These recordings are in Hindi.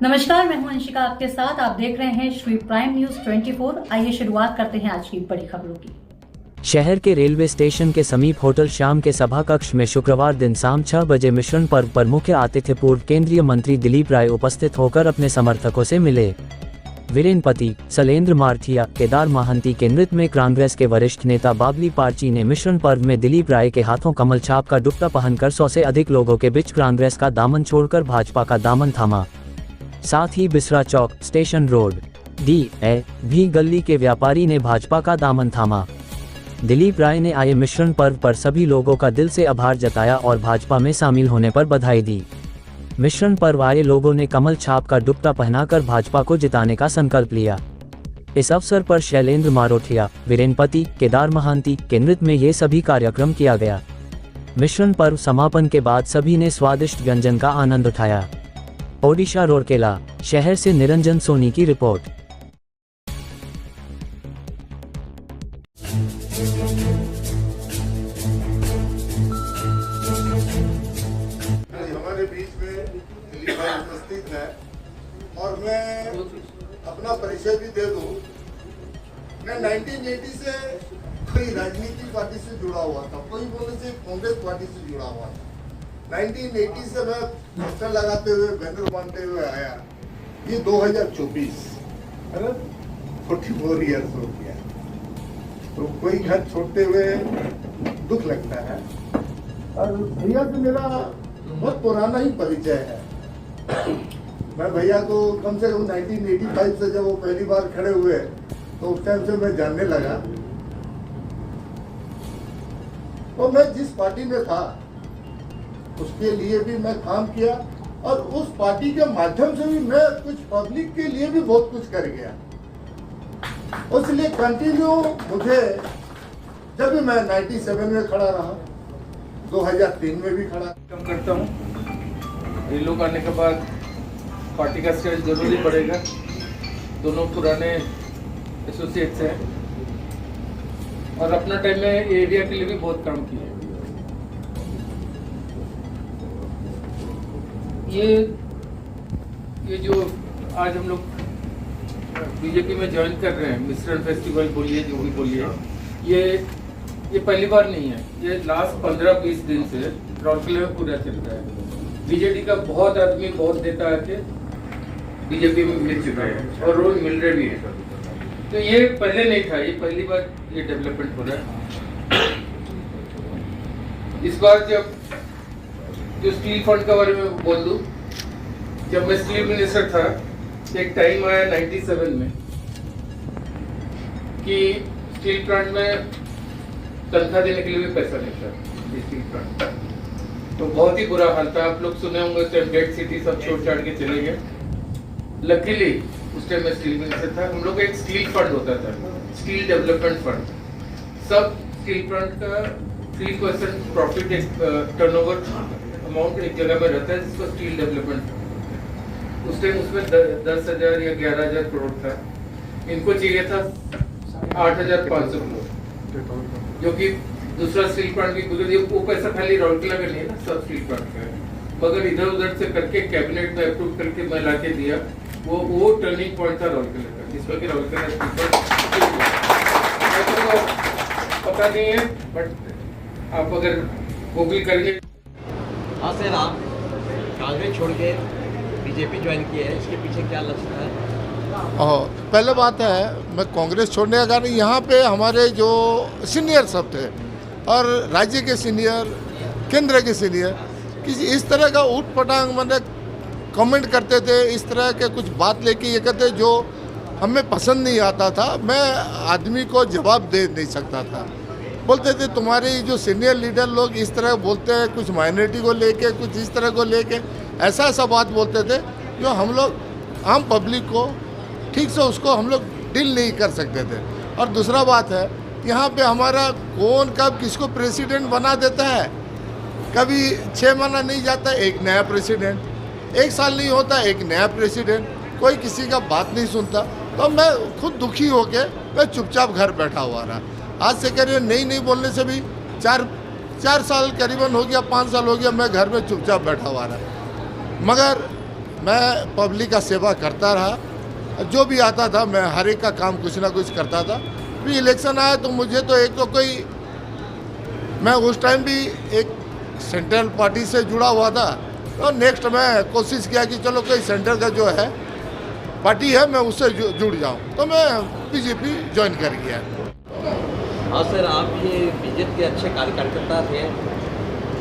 नमस्कार, मैं हूं अंशिका आपके साथ। आप देख रहे हैं श्री प्राइम न्यूज 24। आइए शुरुआत करते हैं आज की बड़ी खबरों की। शहर के रेलवे स्टेशन के समीप होटल श्याम के सभा कक्ष में शुक्रवार दिन शाम 6 बजे मिश्रण पर्व पर मुख्य आतिथ्य पूर्व केंद्रीय मंत्री दिलीप राय उपस्थित होकर अपने समर्थकों से मिले। वीरेनपति, शैलेंद्र मारथिया, केदार महांती के नृत्य में कांग्रेस के वरिष्ठ नेता बाबली पार्ची ने मिश्रण पर्व में दिलीप राय के हाथों कमल छाप का दुपट्टा पहनकर 100 से अधिक लोगों के बीच कांग्रेस का दामन छोड़कर भाजपा का दामन थामा। साथ ही बिसरा चौक, स्टेशन रोड, भी गली के व्यापारी ने भाजपा का दामन थामा। दिलीप राय ने आए मिश्रण पर्व पर सभी लोगों का दिल से आभार जताया और भाजपा में शामिल होने पर बधाई दी। मिश्रण पर्व आए लोगों ने कमल छाप का दुपट्टा पहनाकर भाजपा को जिताने का संकल्प लिया। इस अवसर पर शैलेंद्र मारथिया, वीरेनपति, केदार महांती के नृत्य में ये सभी कार्यक्रम किया गया। मिश्रण पर्व समापन के बाद सभी ने स्वादिष्ट व्यंजन का आनंद उठाया। ओडिशा रोरकेला शहर से निरंजन सोनी की रिपोर्ट। हमारे बीच में दिलीप भाई उपस्थित है और मैं अपना परिचय भी दे दूं। मैं 1980 से कोई राजनीतिक पार्टी से जुड़ा हुआ था, कोई बोले से कांग्रेस पार्टी से जुड़ा हुआ था। 1980 से मैं पोस्टर लगाते हुए, बैनर बांधते हुए आया। ये 2024 अरे 44 ईयर्स हो गया। तो कोई घर छोड़ते हुए दुख लगता है। और भैया तो मेरा बहुत पुराना ही परिचय है। मैं भैया को कम से कम 1985 से जब वो पहली बार खड़े हुए तो उस टाइम से मैं जानने लगा। और मैं जिस पार्टी में था उसके लिए भी मैं काम किया और उस पार्टी के माध्यम से भी मैं कुछ पब्लिक के लिए भी बहुत कुछ कर गया। इसलिए कंटिन्यू मुझे जब भी मैं 97 में खड़ा रहा, 2003 में भी खड़ा काम करता हूँ। ये लोग आने के बाद पार्टी का स्ट्रेंथ जरूरी बढ़ेगा। दोनों पुराने एसोसिएट्स हैं और अपना टाइम में एरिया के लिए भी बहुत काम किया। ये जो आज हम लोग बीजेपी में ज्वाइन कर रहे हैं, मिश्रण फेस्टिवल बोलिए, जो भी बोलिए, ये पहली बार नहीं है। ये लास्ट 15-20 दिन से राउरकेला में पूरा चल रहा है। बीजेडी का बहुत आदमी बहुत नेता आके बीजेपी में मिल चुका है और रोज मिल रहे भी है। तो ये पहले नहीं था, ये पहली बार ये डेवलपमेंट हो रहा है। इस बार जब जो स्टील फंड के बारे में बोल दूं, जब मैं स्टील मिनिस्टर था एक टाइम आया 97 में कि स्टील प्लांट में तनख्वाह देने के लिए भी पैसा नहीं था। स्टील प्लांट तो बहुत ही बुरा हाल था। आप लोग सुने होंगे तो डेड सिटी सब छोड़ छाड़ के चले गए। लकीली उस टाइम में स्टील मिनिस्टर था। हम लोग एक स्टील फंड होता था, स्टील डेवलपमेंट फंड। सब स्टील प्लांट का 3% प्रॉफिट टर्नओवर अमाउंट एक जगह में रहता है जिसको स्टील डेवलपमेंट। उस टाइम उसमें 10,000 या 11,000 करोड़ था। इनको चाहिए था 8,500 करोड़, जो कि दूसरा स्टील प्लांट भी गुजर। वो पैसा खाली राउरकेला का नहीं है ना, सब स्टील प्लांट का है। मगर इधर उधर से करके कैबिनेट में अप्रूव करके मैं ला के दिया। वो टर्निंग पॉइंट था राउरकेला का, जिसमें कि राउरकेला पता नहीं है, बट आप अगर गूगल करेंगे। हाँ सर, आप कांग्रेस छोड़ के बीजेपी ज्वाइन किए हैं, इसके पीछे क्या लक्ष्य है? पहले बात है, मैं कांग्रेस छोड़ने का कारण यहाँ पे हमारे जो सीनियर सब थे और राज्य के सीनियर, केंद्र के सीनियर, किसी इस तरह का ऊट पटांग मैंने कमेंट करते थे। इस तरह के कुछ बात लेके ये कहते जो हमें पसंद नहीं आता था। मैं आदमी को जवाब दे नहीं सकता था। बोलते थे तुम्हारे जो सीनियर लीडर लोग इस तरह बोलते हैं, कुछ माइनॉरिटी को लेके, कुछ इस तरह को लेके, ऐसा बात बोलते थे जो हम लोग आम पब्लिक को ठीक से उसको हम लोग डील नहीं कर सकते थे। और दूसरा बात है, यहाँ पे हमारा कौन कब किसको प्रेसिडेंट बना देता है। कभी 6 महीना नहीं जाता एक नया प्रेसिडेंट, 1 साल नहीं होता एक नया प्रेसिडेंट, कोई किसी का बात नहीं सुनता। तो मैं खुद दुखी होके मैं चुपचाप घर बैठा हुआ रहा। आज से करिए नहीं बोलने से भी 4 साल करीबन हो गया, 5 साल हो गया, मैं घर में चुपचाप बैठा हुआ रहा। मगर मैं पब्लिक का सेवा करता रहा, जो भी आता था मैं हर एक का काम कुछ ना कुछ करता था। भी इलेक्शन आया तो मुझे तो एक तो कोई, मैं उस टाइम भी एक सेंट्रल पार्टी से जुड़ा हुआ था, और नेक्स्ट मैं कोशिश किया कि चलो कोई सेंटर का जो है पार्टी है मैं उससे जुड़ जाऊं, तो मैं बीजेपी ज्वाइन कर गया। हाँ सर, आप ये बीजेपी के अच्छे कार्यकर्ता थे,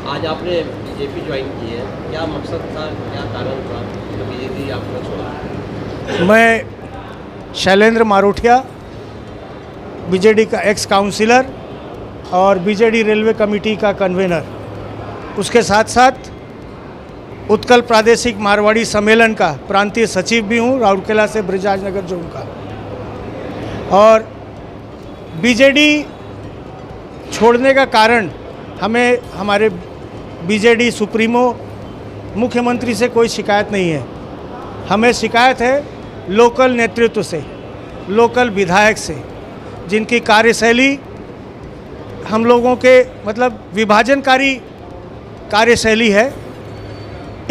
आज आपने बीजेपी ज्वाइन की है, क्या मकसद था, क्या कारण था तो बीजेपी आपने छोड़ा? मैं शैलेंद्र मारोठिया, बीजेडी का एक्स काउंसिलर और बीजेडी रेलवे कमेटी का कन्वेनर, उसके साथ साथ उत्कल प्रादेशिक मारवाड़ी सम्मेलन का प्रांतीय सचिव भी हूँ, राउरकेला से ब्रजराज नगर जोन का। और बीजेडी छोड़ने का कारण, हमें हमारे बीजेडी सुप्रीमो मुख्यमंत्री से कोई शिकायत नहीं है, हमें शिकायत है लोकल नेतृत्व से, लोकल विधायक से, जिनकी कार्यशैली हम लोगों के मतलब विभाजनकारी कार्यशैली है।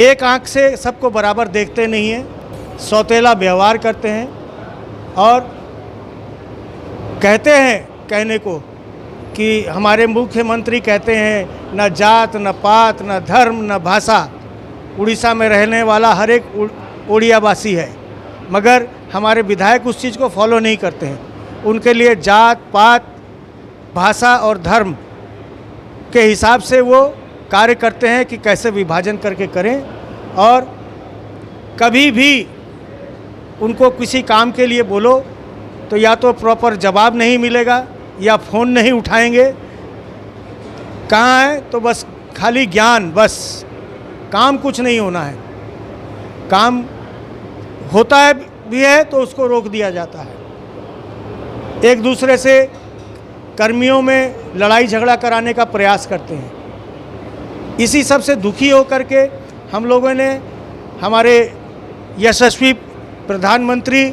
एक आंख से सबको बराबर देखते नहीं हैं, सौतेला व्यवहार करते हैं और कहते हैं कहने को कि हमारे मुख्यमंत्री कहते हैं न जात न पात न धर्म न भाषा, उड़ीसा में रहने वाला हर एक उड़ियावासी है, मगर हमारे विधायक उस चीज़ को फॉलो नहीं करते हैं। उनके लिए जात पात भाषा और धर्म के हिसाब से वो कार्य करते हैं कि कैसे विभाजन करके करें, और कभी भी उनको किसी काम के लिए बोलो तो या तो प्रॉपर जवाब नहीं मिलेगा या फ़ोन नहीं उठाएंगे। कहाँ है तो बस खाली ज्ञान, बस काम कुछ नहीं होना है, काम होता है भी है तो उसको रोक दिया जाता है। एक दूसरे से कर्मियों में लड़ाई झगड़ा कराने का प्रयास करते हैं। इसी सब से दुखी होकर के हम लोगों ने हमारे यशस्वी प्रधानमंत्री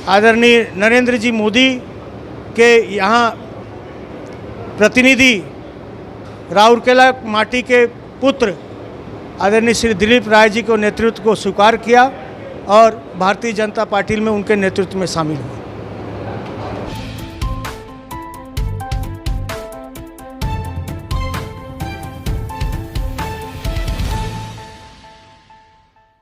आदरणीय नरेंद्र जी मोदी के यहाँ प्रतिनिधि राउरकेला माटी के पुत्र आदरणीय श्री दिलीप राय जी को नेतृत्व को स्वीकार किया और भारतीय जनता पार्टी में उनके नेतृत्व में शामिल हुए।